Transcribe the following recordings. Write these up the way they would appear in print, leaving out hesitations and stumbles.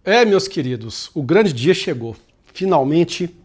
Meus queridos, o grande dia chegou. Finalmente,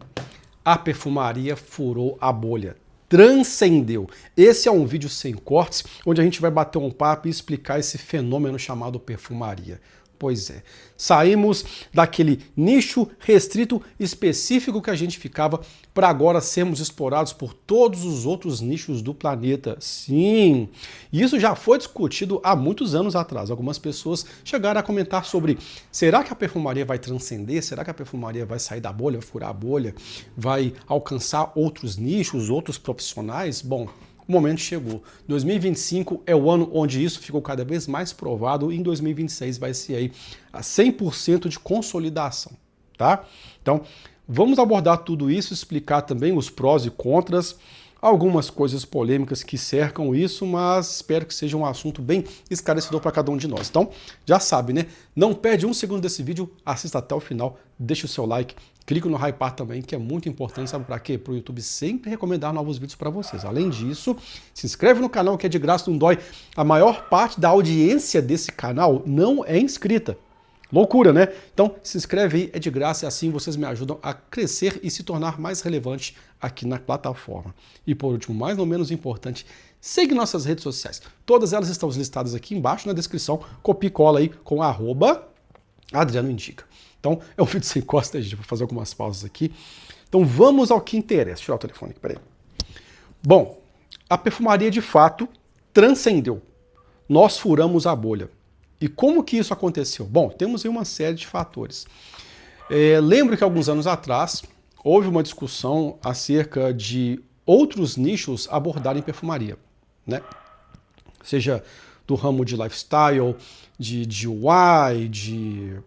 a perfumaria furou a bolha. Transcendeu. Esse é um vídeo sem cortes, onde a gente vai bater um papo e explicar esse fenômeno chamado perfumaria. Pois é, saímos daquele nicho restrito específico que a gente ficava para agora sermos explorados por todos os outros nichos do planeta. Sim, isso já foi discutido há muitos anos atrás. Algumas pessoas chegaram a comentar sobre: será que a perfumaria vai transcender? Será que a perfumaria vai sair da bolha, vai furar a bolha, vai alcançar outros nichos, outros profissionais? Bom, o momento chegou. 2025 é o ano onde isso ficou cada vez mais provado e em 2026 vai ser aí a 100% de consolidação, tá? Então, vamos abordar tudo isso, explicar também os prós e contras, algumas coisas polêmicas que cercam isso, mas espero que seja um assunto bem esclarecedor para cada um de nós. Então, já sabe, né? Não perde um segundo desse vídeo, assista até o final, deixa o seu like, clique no hypar também, que é muito importante, sabe para quê? Para o YouTube sempre recomendar novos vídeos para vocês. Além disso, se inscreve no canal, que é de graça, não dói. A maior parte da audiência desse canal não é inscrita. Loucura, né? Então, se inscreve aí, é de graça e assim vocês me ajudam a crescer e se tornar mais relevante aqui na plataforma. E por último, mais ou menos importante, segue nossas redes sociais. Todas elas estão listadas aqui embaixo na descrição. Copia e cola aí com @AdrianoIndica. Então, é um vídeo sem costa, gente, vou fazer algumas pausas aqui. Então, vamos ao que interessa. Deixa eu tirar o telefone aqui, peraí. Bom, a perfumaria de fato transcendeu. Nós furamos a bolha. E como que isso aconteceu? Bom, temos aí uma série de fatores. Lembro que alguns anos atrás houve uma discussão acerca de outros nichos abordarem perfumaria, né? Seja do ramo de lifestyle, de UI, de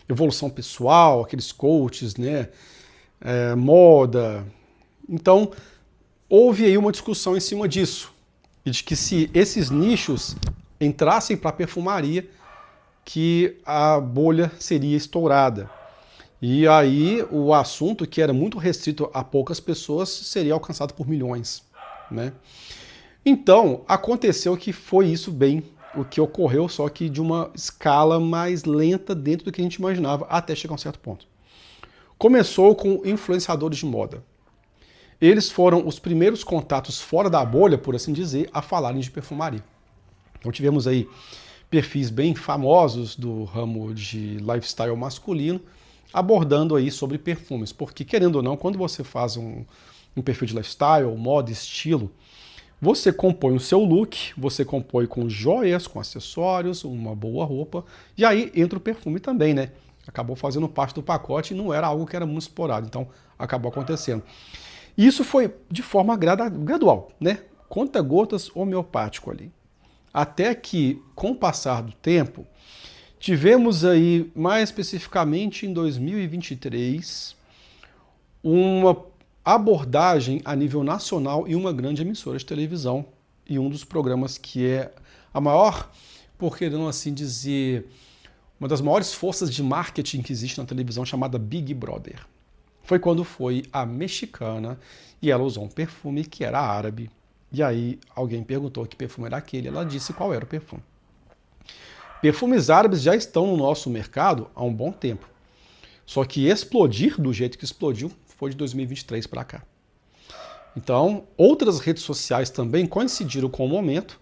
evolução pessoal, aqueles coaches, né? Moda. Então, houve aí uma discussão em cima disso. E de que se esses nichos entrassem para a perfumaria, que a bolha seria estourada. E aí o assunto, que era muito restrito a poucas pessoas, seria alcançado por milhões, né? Então, aconteceu que foi isso bem o que ocorreu, só que de uma escala mais lenta dentro do que a gente imaginava, até chegar a um certo ponto. Começou com influenciadores de moda. Eles foram os primeiros contatos fora da bolha, por assim dizer, a falarem de perfumaria. Então tivemos aí perfis bem famosos do ramo de lifestyle masculino abordando aí sobre perfumes, porque querendo ou não, quando você faz um perfil de lifestyle, moda, estilo, você compõe o seu look, você compõe com joias, com acessórios, uma boa roupa, e aí entra o perfume também, né? Acabou fazendo parte do pacote e não era algo que era muito explorado, então acabou acontecendo. E isso foi de forma gradual, né? Conta-gotas homeopático ali. Até que, com o passar do tempo, tivemos aí, mais especificamente em 2023, uma abordagem a nível nacional em uma grande emissora de televisão, e um dos programas que é a maior, por que não assim dizer, uma das maiores forças de marketing que existe na televisão, chamada Big Brother. Foi quando foi a mexicana e ela usou um perfume que era árabe. E aí alguém perguntou que perfume era aquele, ela disse qual era o perfume. Perfumes árabes já estão no nosso mercado há um bom tempo. Só que explodir do jeito que explodiu foi de 2023 para cá. Então, outras redes sociais também coincidiram com o momento,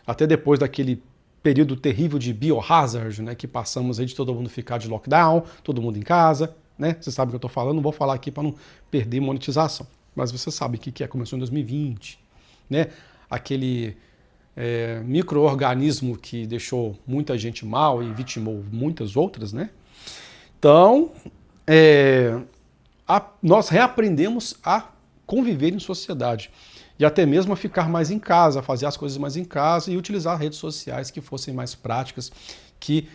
até depois daquele período terrível de biohazard, né, que passamos aí de todo mundo ficar de lockdown, todo mundo em casa, né? Você sabe o que eu estou falando, não vou falar aqui para não perder monetização. Mas você sabe o que é, começou em 2020. Né? Aquele micro-organismo que deixou muita gente mal e vitimou muitas outras, né? Então, nós reaprendemos a conviver em sociedade e até mesmo a ficar mais em casa, a fazer as coisas mais em casa e utilizar redes sociais que fossem mais práticas, que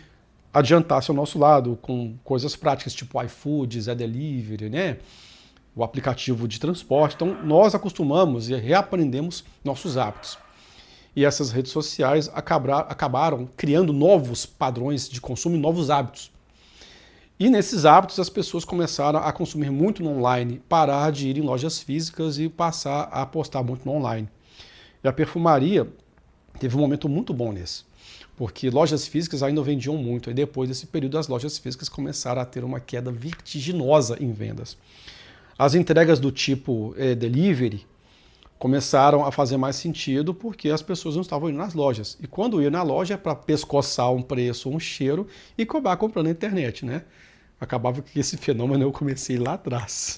adiantassem ao nosso lado, com coisas práticas, tipo iFood, Zé Delivery, né? O aplicativo de transporte. Então, nós acostumamos e reaprendemos nossos hábitos. E essas redes sociais acabaram criando novos padrões de consumo e novos hábitos. E nesses hábitos, as pessoas começaram a consumir muito no online, parar de ir em lojas físicas e passar a apostar muito no online. E a perfumaria teve um momento muito bom nesse. porque lojas físicas ainda vendiam muito, e depois desse período as lojas físicas começaram a ter uma queda vertiginosa em vendas. As entregas do tipo delivery começaram a fazer mais sentido porque as pessoas não estavam indo nas lojas. E quando ia na loja é para pescoçar um preço, um cheiro e acabar comprando na internet, né? Acabava que esse fenômeno eu comecei lá atrás.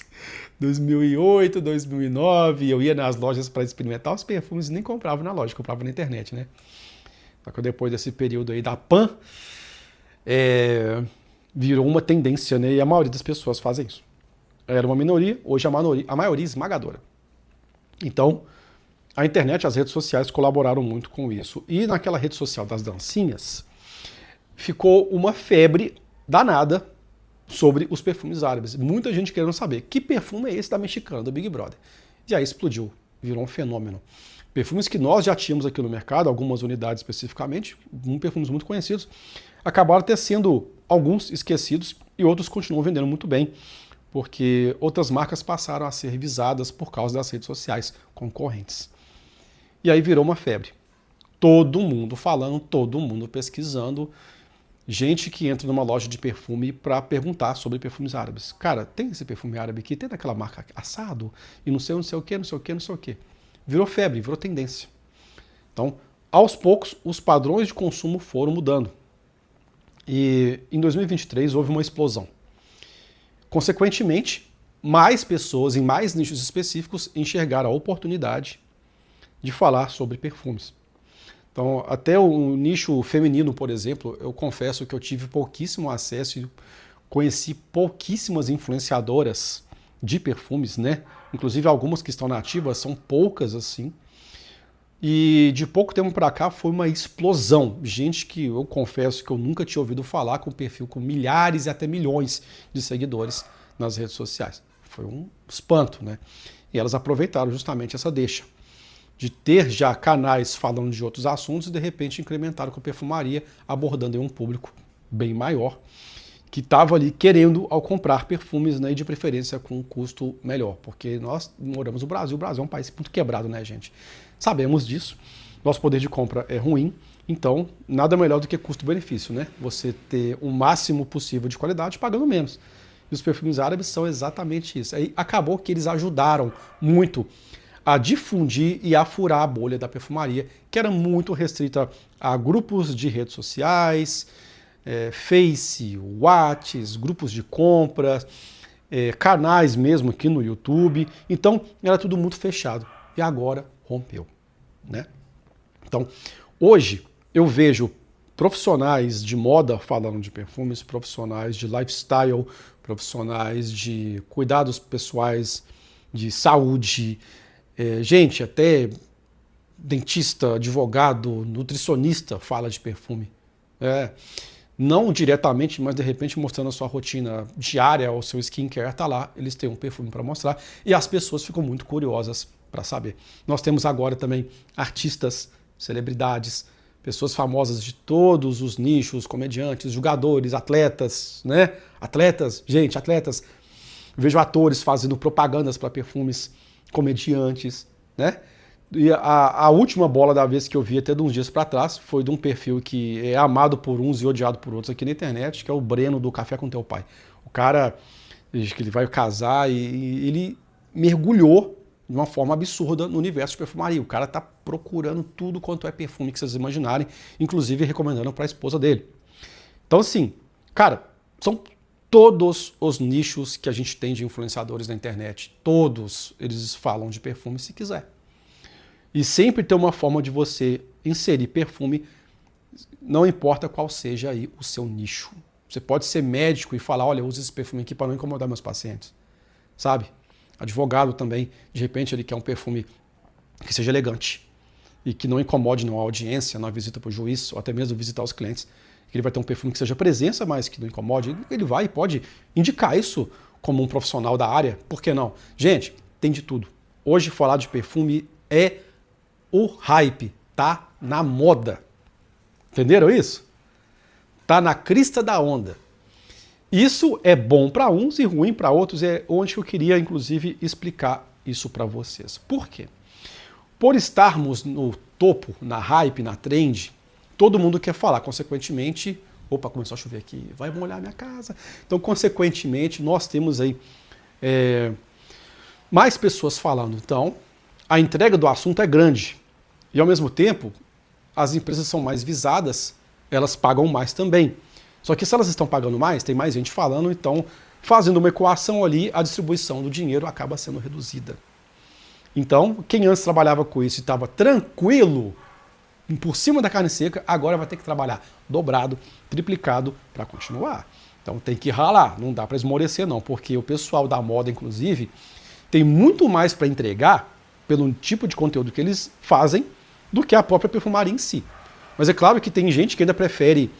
2008, 2009, eu ia nas lojas para experimentar os perfumes e nem comprava na loja, comprava na internet, né? Só que depois desse período aí da PAN, virou uma tendência, né? E a maioria das pessoas fazem isso. Era uma minoria, hoje a maioria esmagadora. Então, a internet, as redes sociais colaboraram muito com isso. E naquela rede social das dancinhas, ficou uma febre danada sobre os perfumes árabes. Muita gente querendo saber que perfume é esse da mexicana, do Big Brother. E aí explodiu, virou um fenômeno. Perfumes que nós já tínhamos aqui no mercado, algumas unidades especificamente, perfumes muito conhecidos, acabaram até sendo alguns esquecidos e outros continuam vendendo muito bem, porque outras marcas passaram a ser revisadas por causa das redes sociais concorrentes. E aí virou uma febre. Todo mundo falando, todo mundo pesquisando. Gente que entra numa loja de perfume para perguntar sobre perfumes árabes. Cara, tem esse perfume árabe aqui? Tem daquela marca assado? E não sei o que, não sei o que, não sei o que. Virou febre, virou tendência. Então, aos poucos, os padrões de consumo foram mudando. E em 2023 houve uma explosão. Consequentemente, mais pessoas em mais nichos específicos enxergaram a oportunidade de falar sobre perfumes. Então, até o nicho feminino, por exemplo, eu confesso que eu tive pouquíssimo acesso e conheci pouquíssimas influenciadoras de perfumes, né? Inclusive algumas que estão na ativa, são poucas assim. E de pouco tempo para cá foi uma explosão. Gente que eu confesso que eu nunca tinha ouvido falar, com perfil com milhares e até milhões de seguidores nas redes sociais. Foi um espanto, né? E elas aproveitaram justamente essa deixa de ter já canais falando de outros assuntos e de repente incrementaram com a perfumaria, abordando um público bem maior, que estava ali querendo ao comprar perfumes, né, e de preferência com um custo melhor, porque nós moramos no Brasil, o Brasil é um país muito quebrado, né, gente? Sabemos disso, nosso poder de compra é ruim, então nada melhor do que custo-benefício, né? Você ter o máximo possível de qualidade pagando menos. E os perfumes árabes são exatamente isso. Aí acabou que eles ajudaram muito a difundir e a furar a bolha da perfumaria, que era muito restrita a grupos de redes sociais, Face, Whats, grupos de compra, canais mesmo aqui no YouTube. Então, era tudo muito fechado. E agora rompeu, né? Então, hoje eu vejo profissionais de moda falando de perfumes, profissionais de lifestyle, profissionais de cuidados pessoais, de saúde, gente, até dentista, advogado, nutricionista fala de perfume. Não diretamente, mas de repente mostrando a sua rotina diária, o seu skincare, tá lá, eles têm um perfume para mostrar e as pessoas ficam muito curiosas para saber. Nós temos agora também artistas, celebridades, pessoas famosas de todos os nichos, comediantes, jogadores, atletas, né? Atletas, gente, atletas. Vejo atores fazendo propagandas para perfumes, comediantes, né? E a última bola da vez que eu vi, até de uns dias para trás, foi de um perfil que é amado por uns e odiado por outros aqui na internet, que é o Breno do Café com Teu Pai. O cara, diz que ele vai casar e ele mergulhou de uma forma absurda no universo de perfumaria. O cara tá procurando tudo quanto é perfume que vocês imaginarem, inclusive recomendando para a esposa dele. Então assim, cara, são todos os nichos que a gente tem de influenciadores na internet, todos eles falam de perfume se quiser. E sempre tem uma forma de você inserir perfume, não importa qual seja aí o seu nicho. Você pode ser médico e falar, olha, usa esse perfume aqui para não incomodar meus pacientes, sabe? Advogado também, de repente ele quer um perfume que seja elegante e que não incomode na audiência, na visita para o juiz, ou até mesmo visitar os clientes. Ele vai ter um perfume que seja presença, mas que não incomode. Ele vai e pode indicar isso como um profissional da área. Por que não? Gente, tem de tudo. Hoje falar de perfume é o hype, tá na moda. Entenderam isso? Tá na crista da onda. Isso é bom para uns e ruim para outros, é onde eu queria, inclusive, explicar isso para vocês. Por quê? Por estarmos no topo, na hype, na trend, todo mundo quer falar. Consequentemente, opa, começou a chover aqui, vai molhar minha casa. Então, consequentemente, nós temos aí mais pessoas falando. Então, a entrega do assunto é grande. E, ao mesmo tempo, as empresas são mais visadas, elas pagam mais também. Só que se elas estão pagando mais, tem mais gente falando, então, fazendo uma equação ali, a distribuição do dinheiro acaba sendo reduzida. Então, quem antes trabalhava com isso e estava tranquilo, por cima da carne seca, agora vai ter que trabalhar dobrado, triplicado para continuar. Então tem que ralar, não dá para esmorecer não, porque o pessoal da moda, inclusive, tem muito mais para entregar pelo tipo de conteúdo que eles fazem do que a própria perfumaria em si. Mas é claro que tem gente que ainda prefere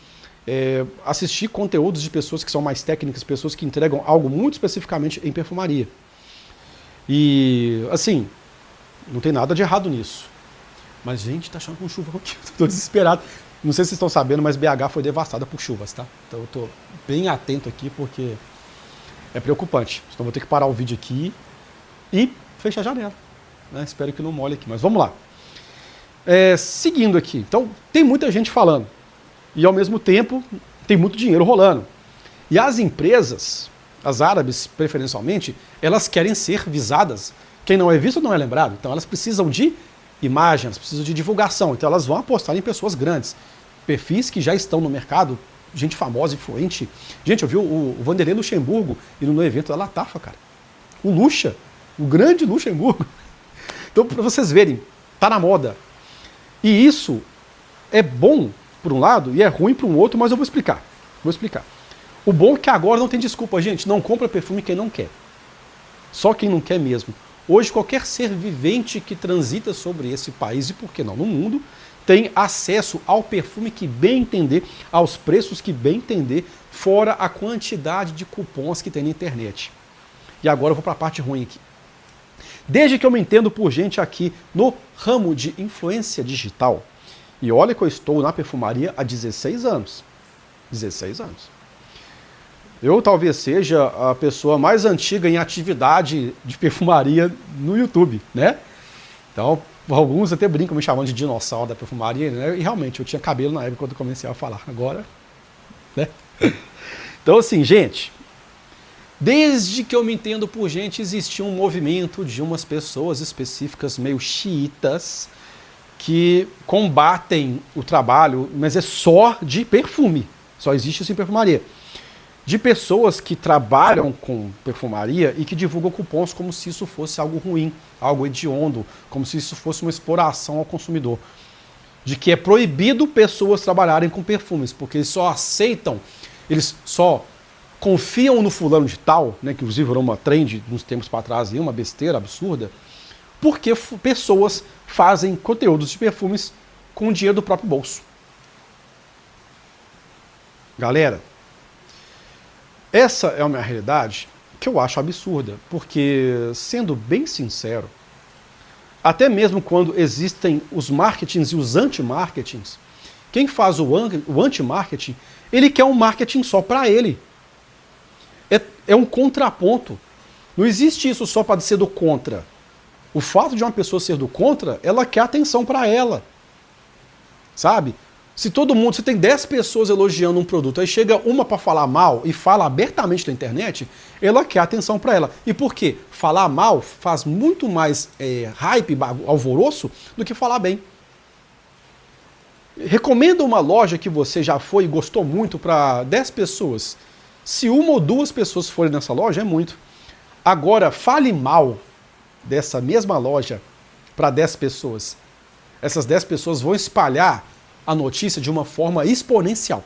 assistir conteúdos de pessoas que são mais técnicas, pessoas que entregam algo muito especificamente em perfumaria. E, assim, não tem nada de errado nisso. Mas, gente, tá achando com chuva aqui, tô desesperado. Não sei se vocês estão sabendo, mas BH foi devastada por chuvas, tá? Então eu tô bem atento aqui, porque é preocupante. Então eu vou ter que parar o vídeo aqui e fechar a janela. Né? Espero que não molhe aqui, mas vamos lá. Seguindo aqui, então tem muita gente falando. E ao mesmo tempo tem muito dinheiro rolando. E as empresas, as árabes preferencialmente, elas querem ser visadas. Quem não é visto não é lembrado. Então elas precisam de imagens, elas precisam de divulgação. Então elas vão apostar em pessoas grandes. Perfis que já estão no mercado, gente famosa, influente. Gente, eu vi o Vanderlei Luxemburgo indo no evento da Latafa, cara. O Luxa, o grande Luxemburgo. Então, para vocês verem, tá na moda. E isso é bom por um lado e é ruim por um outro, mas eu vou explicar. O bom é que agora não tem desculpa, gente. Não compra perfume quem não quer. Só quem não quer mesmo. Hoje, qualquer ser vivente que transita sobre esse país, e por que não no mundo, tem acesso ao perfume que bem entender, aos preços que bem entender, fora a quantidade de cupons que tem na internet. E agora eu vou para a parte ruim aqui. Desde que eu me entendo por gente aqui no ramo de influência digital, e olha que eu estou na perfumaria há 16 anos. 16 anos. Eu talvez seja a pessoa mais antiga em atividade de perfumaria no YouTube, né? Então, alguns até brincam me chamando de dinossauro da perfumaria, né? E realmente, eu tinha cabelo na época quando eu comecei a falar. Agora, né? Então, assim, gente, desde que eu me entendo por gente, existia um movimento de umas pessoas específicas, meio xiitas, que combatem o trabalho, mas é só de perfume. Só existe isso em perfumaria. De pessoas que trabalham com perfumaria e que divulgam cupons como se isso fosse algo ruim, algo hediondo, como se isso fosse uma exploração ao consumidor. De que é proibido pessoas trabalharem com perfumes, porque eles só aceitam, eles só confiam no fulano de tal, né, que inclusive virou uma trend uns tempos para trás, uma besteira absurda, porque pessoas fazem conteúdos de perfumes com o dinheiro do próprio bolso. Galera, essa é uma realidade que eu acho absurda, porque, sendo bem sincero, até mesmo quando existem os marketings e os anti-marketings, quem faz o anti-marketing, ele quer um marketing só para ele. É um contraponto. Não existe isso só para ser do contra. O fato de uma pessoa ser do contra, ela quer atenção para ela. Sabe? Se todo mundo, se tem 10 pessoas elogiando um produto, aí chega uma para falar mal e fala abertamente na internet, ela quer atenção para ela. E por quê? Falar mal faz muito mais hype, alvoroço, do que falar bem. Recomenda uma loja que você já foi e gostou muito para 10 pessoas. Se uma ou duas pessoas forem nessa loja, é muito. Agora, fale mal dessa mesma loja para 10 pessoas. Essas 10 pessoas vão espalhar a notícia de uma forma exponencial.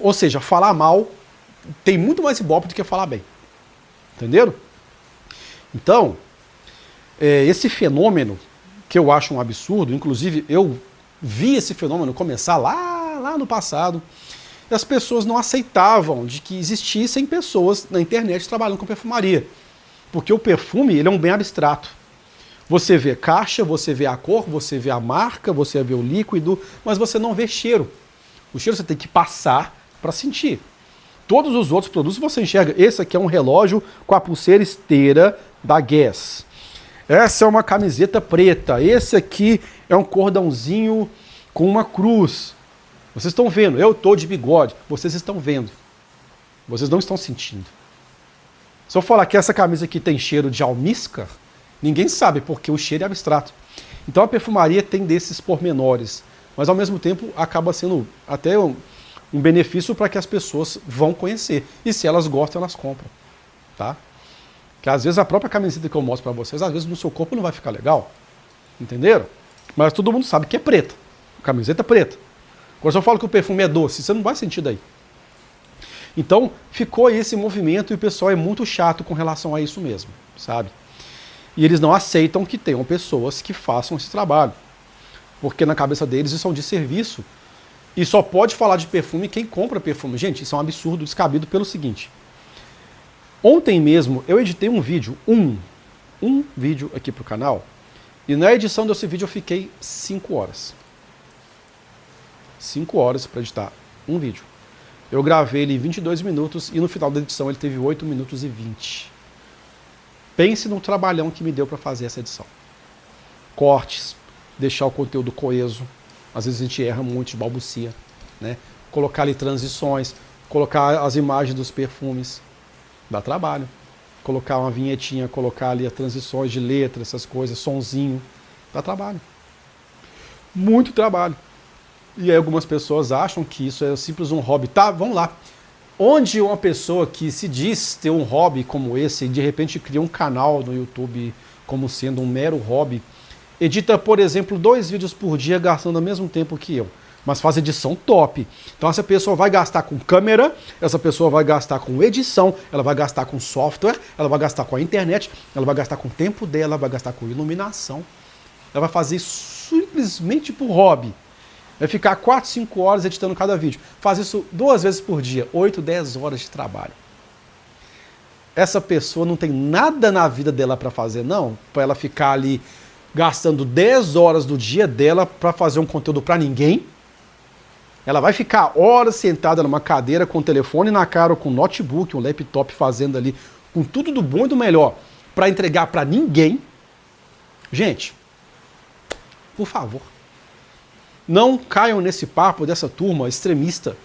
Ou seja, falar mal tem muito mais ibope do que falar bem. Entenderam? Então, esse fenômeno, que eu acho um absurdo, inclusive eu vi esse fenômeno começar lá no passado, e as pessoas não aceitavam de que existissem pessoas na internet trabalhando com perfumaria. Porque o perfume, ele é um bem abstrato. Você vê caixa, você vê a cor, você vê a marca, você vê o líquido, mas você não vê cheiro. O cheiro você tem que passar para sentir. Todos os outros produtos você enxerga. Esse aqui é um relógio com a pulseira esteira da Guess. Essa é uma camiseta preta. Esse aqui é um cordãozinho com uma cruz. Vocês estão vendo, eu estou de bigode, vocês estão vendo. Vocês não estão sentindo. Se eu falar que essa camisa aqui tem cheiro de almíscar, ninguém sabe, porque o cheiro é abstrato. Então a perfumaria tem desses pormenores, mas ao mesmo tempo acaba sendo até um benefício para que as pessoas vão conhecer. E se elas gostam, elas compram. Tá? Que às vezes a própria camiseta que eu mostro para vocês, às vezes no seu corpo não vai ficar legal. Entenderam? Mas todo mundo sabe que é preta. Camiseta preta. Quando eu falo que o perfume é doce, você não vai sentir daí. Então, ficou aí esse movimento e o pessoal é muito chato com relação a isso mesmo, sabe? E eles não aceitam que tenham pessoas que façam esse trabalho. Porque na cabeça deles isso é um desserviço. E só pode falar de perfume quem compra perfume. Gente, isso é um absurdo, descabido pelo seguinte. Ontem mesmo eu editei um vídeo, um vídeo aqui pro canal, e na edição desse vídeo eu fiquei 5 horas. 5 horas para editar um vídeo. Eu gravei ele em 22 minutos e no final da edição ele teve 8 minutos e 20. Pense no trabalhão que me deu para fazer essa edição. Cortes, deixar o conteúdo coeso, às vezes a gente erra muito de balbucia, né? Colocar ali transições, colocar as imagens dos perfumes, dá trabalho. Colocar uma vinhetinha, colocar ali as transições de letra, essas coisas, sonzinho, dá trabalho. Muito trabalho. E aí algumas pessoas acham que isso é simples um hobby. Tá, vamos lá. Onde uma pessoa que se diz ter um hobby como esse, e de repente cria um canal no YouTube como sendo um mero hobby, edita, por exemplo, 2 vídeos por dia gastando o mesmo tempo que eu, mas faz edição top. Então essa pessoa vai gastar com câmera, essa pessoa vai gastar com edição, ela vai gastar com software, ela vai gastar com a internet, ela vai gastar com o tempo dela, vai gastar com iluminação. Ela vai fazer isso simplesmente por hobby. Vai ficar 4, 5 horas editando cada vídeo. Faz isso 2 vezes por dia, 8, 10 horas de trabalho. Essa pessoa não tem nada na vida dela para fazer, não, para ela ficar ali gastando 10 horas do dia dela para fazer um conteúdo para ninguém. Ela vai ficar horas sentada numa cadeira com o telefone na cara, ou com um notebook, um laptop, fazendo ali, com tudo do bom e do melhor, para entregar para ninguém. Gente, por favor, não caiam nesse papo dessa turma extremista,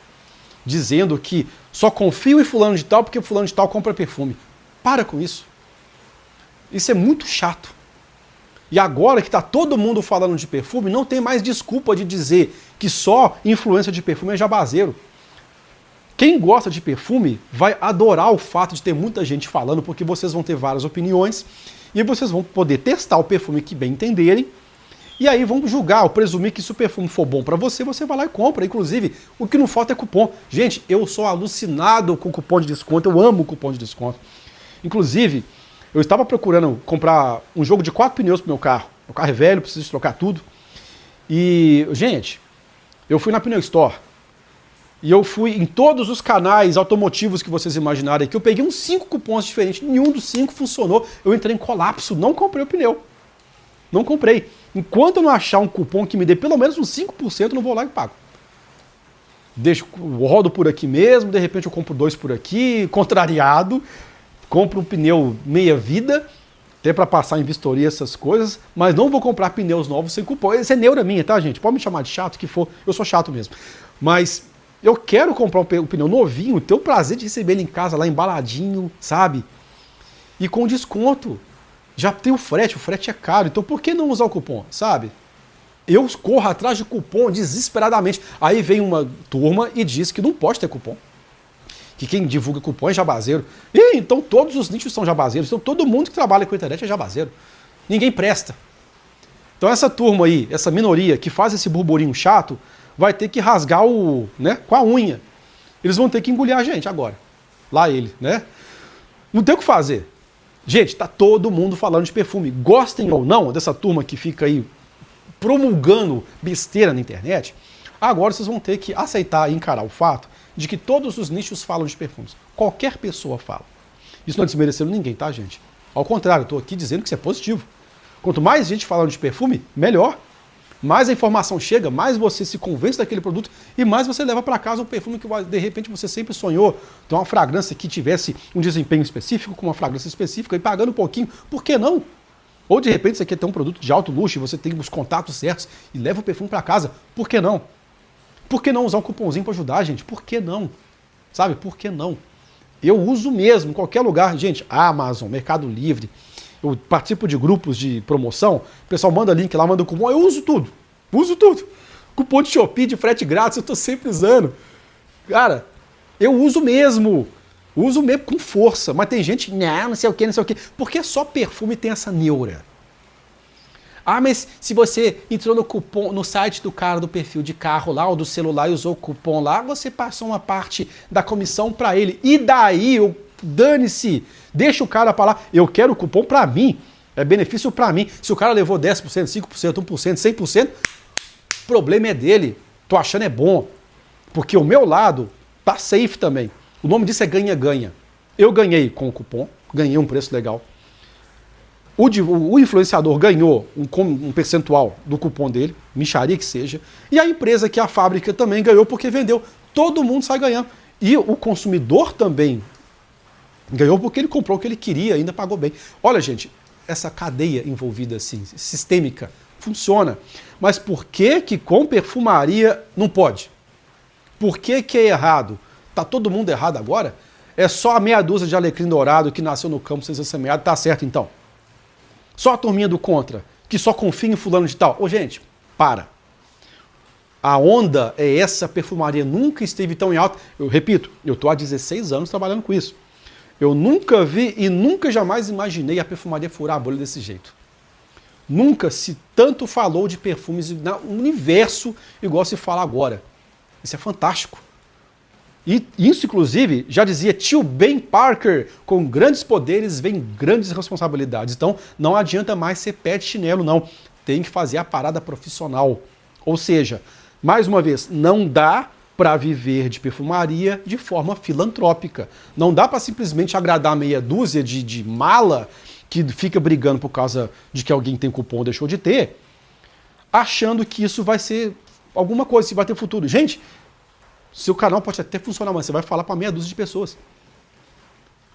dizendo que só confio em fulano de tal porque fulano de tal compra perfume. Para com isso. Isso é muito chato. E agora que está todo mundo falando de perfume, não tem mais desculpa de dizer que só influência de perfume é jabazeiro. Quem gosta de perfume vai adorar o fato de ter muita gente falando, porque vocês vão ter várias opiniões e vocês vão poder testar o perfume que bem entenderem. E aí vão julgar, ou presumir que se o perfume for bom para você, você vai lá e compra. Inclusive, o que não falta é cupom. Gente, eu sou alucinado com cupom de desconto, eu amo cupom de desconto. Inclusive, eu estava procurando comprar um jogo de 4 pneus pro meu carro. Meu carro é velho, preciso trocar tudo. E, gente, eu fui na Pneu Store. E eu fui em todos os canais automotivos que vocês imaginarem aqui. Eu peguei uns 5 cupons diferentes, nenhum dos 5 funcionou. Eu entrei em colapso, não comprei o pneu. Não comprei. Enquanto eu não achar um cupom que me dê pelo menos uns 5%, eu não vou lá e pago. Rodo por aqui mesmo, de repente eu compro 2 por aqui, contrariado, compro um pneu meia vida, até para passar em vistoria essas coisas, mas não vou comprar pneus novos sem cupom. Isso é neura minha, tá, gente? Pode me chamar de chato, que for, eu sou chato mesmo. Mas eu quero comprar um pneu novinho, ter o prazer de receber ele em casa, lá embaladinho, sabe? E com desconto. Já tem o frete é caro, então por que não usar o cupom, sabe? Eu corro atrás de cupom desesperadamente. Aí vem uma turma e diz que não pode ter cupom. Que quem divulga cupom é jabazeiro. E então todos os nichos são jabazeiros, então todo mundo que trabalha com a internet é jabazeiro. Ninguém presta. Então essa turma aí, essa minoria que faz esse burburinho chato, vai ter que rasgar com a unha. Eles vão ter que engolir a gente agora. Lá ele, né? Não tem o que fazer. Gente, tá todo mundo falando de perfume. Gostem ou não dessa turma que fica aí promulgando besteira na internet, agora vocês vão ter que aceitar e encarar o fato de que todos os nichos falam de perfumes. Qualquer pessoa fala. Isso não é desmerecendo ninguém, tá, gente? Ao contrário, eu tô aqui dizendo que isso é positivo. Quanto mais gente falando de perfume, melhor. Mais a informação chega, mais você se convence daquele produto e mais você leva para casa um perfume que de repente você sempre sonhou ter uma fragrância que tivesse um desempenho específico, com uma fragrância específica e pagando um pouquinho. Por que não? Ou de repente você quer ter um produto de alto luxo e você tem os contatos certos e leva o perfume para casa. Por que não? Por que não usar um cupomzinho para ajudar, gente? Por que não? Sabe? Por que não? Eu uso mesmo, em qualquer lugar. Gente, Amazon, Mercado Livre. Eu participo de grupos de promoção. O pessoal manda link lá, manda cupom. Eu uso tudo. Uso tudo. Cupom de Shopee, de frete grátis, eu tô sempre usando. Cara, eu uso mesmo. Uso mesmo com força. Mas tem gente, não sei o que, não sei o que. Porque só perfume tem essa neura. Ah, mas se você entrou no cupom, no site do cara do perfil de carro lá, ou do celular e usou o cupom lá, você passou uma parte da comissão para ele. E daí, dane-se, deixa o cara para lá. Eu quero o cupom para mim, é benefício para mim. Se o cara levou 10%, 5%, 1%, 100%, o problema é dele. Tô achando é bom, porque o meu lado tá safe também. O nome disso é ganha-ganha. Eu ganhei com o cupom, ganhei um preço legal. O influenciador ganhou um percentual do cupom dele, mixaria que seja, e a empresa, que é a fábrica, também ganhou porque vendeu. Todo mundo sai ganhando. E o consumidor também ganhou porque ele comprou o que ele queria, ainda pagou bem. Olha, gente, essa cadeia envolvida assim, sistêmica, funciona. Mas por que que com perfumaria não pode? Por que que é errado? Tá todo mundo errado agora? É só a meia dúzia de alecrim dourado que nasceu no campo sem ser semeado, tá certo então? Só a turminha do contra, que só confia em fulano de tal. Ô, gente, para. A onda é essa, a perfumaria nunca esteve tão em alta. Eu repito, eu estou há 16 anos trabalhando com isso. Eu nunca vi e nunca jamais imaginei a perfumaria furar a bolha desse jeito. Nunca se tanto falou de perfumes no universo igual se fala agora. Isso é fantástico. E isso, inclusive, já dizia tio Ben Parker, com grandes poderes vem grandes responsabilidades. Então, não adianta mais ser pé de chinelo, não. Tem que fazer a parada profissional. Ou seja, mais uma vez, não dá para viver de perfumaria de forma filantrópica. Não dá para simplesmente agradar meia dúzia de mala que fica brigando por causa de que alguém tem cupom ou deixou de ter, achando que isso vai ser alguma coisa, se vai ter futuro. Gente, seu canal pode até funcionar, mas você vai falar para meia dúzia de pessoas.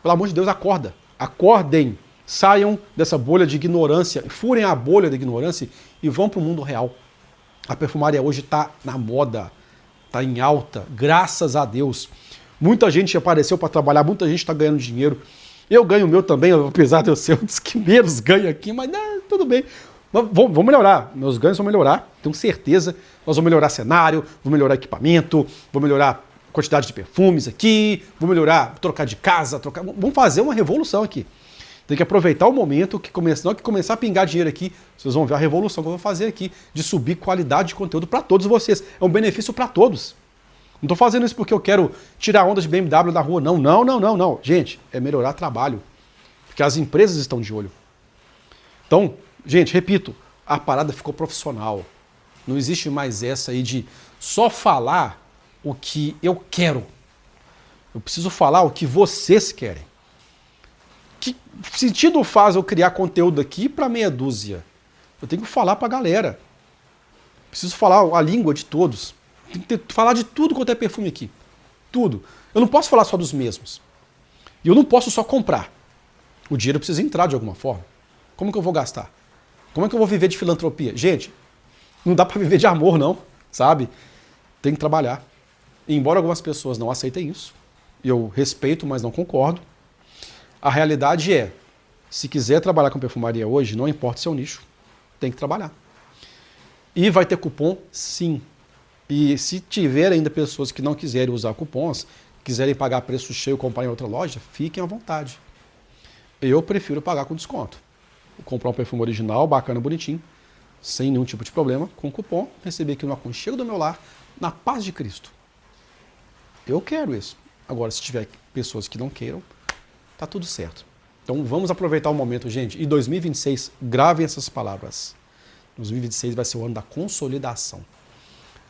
Pelo amor de Deus, acorda. Acordem. Saiam dessa bolha de ignorância, furem a bolha da ignorância e vão para o mundo real. A perfumaria hoje está na moda, está em alta, graças a Deus. Muita gente apareceu para trabalhar, muita gente está ganhando dinheiro. Eu ganho o meu também, apesar de eu ser um dos que menos ganho aqui, mas tudo bem. Vou melhorar, meus ganhos vão melhorar, tenho certeza. Nós vamos melhorar cenário, vou melhorar equipamento, vou melhorar a quantidade de perfumes aqui, vou melhorar, trocar de casa, vamos fazer uma revolução aqui. Tem que aproveitar o momento que começar a pingar dinheiro aqui, vocês vão ver a revolução que eu vou fazer aqui, de subir qualidade de conteúdo para todos vocês. É um benefício para todos. Não estou fazendo isso porque eu quero tirar onda de BMW da rua, não. Não. Gente, é melhorar trabalho, porque as empresas estão de olho. Então, gente, repito, a parada ficou profissional. Não existe mais essa aí de só falar o que eu quero. Eu preciso falar o que vocês querem. Que sentido faz eu criar conteúdo aqui para meia dúzia? Eu tenho que falar para a galera. Preciso falar a língua de todos. Tem que falar de tudo quanto é perfume aqui. Tudo. Eu não posso falar só dos mesmos. E eu não posso só comprar. O dinheiro precisa entrar de alguma forma. Como que eu vou gastar? Como é que eu vou viver de filantropia? Gente, não dá para viver de amor, não, sabe? Tem que trabalhar. E embora algumas pessoas não aceitem isso, eu respeito, mas não concordo, a realidade é, se quiser trabalhar com perfumaria hoje, não importa o seu nicho, tem que trabalhar. E vai ter cupom? Sim. E se tiver ainda pessoas que não quiserem usar cupons, quiserem pagar preço cheio e comprar em outra loja, fiquem à vontade. Eu prefiro pagar com desconto. Vou comprar um perfume original, bacana, bonitinho, sem nenhum tipo de problema, com cupom, receber aqui no aconchego do meu lar, na paz de Cristo. Eu quero isso. Agora, se tiver pessoas que não queiram, tá tudo certo. Então vamos aproveitar o momento, gente. E 2026, gravem essas palavras. 2026 vai ser o ano da consolidação.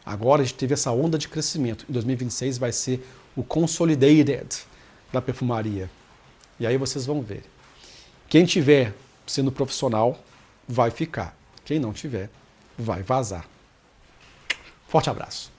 Agora a gente teve essa onda de crescimento. Em 2026 vai ser o consolidated da perfumaria. E aí vocês vão ver. Quem tiver sendo profissional vai ficar. Quem não tiver vai vazar. Forte abraço.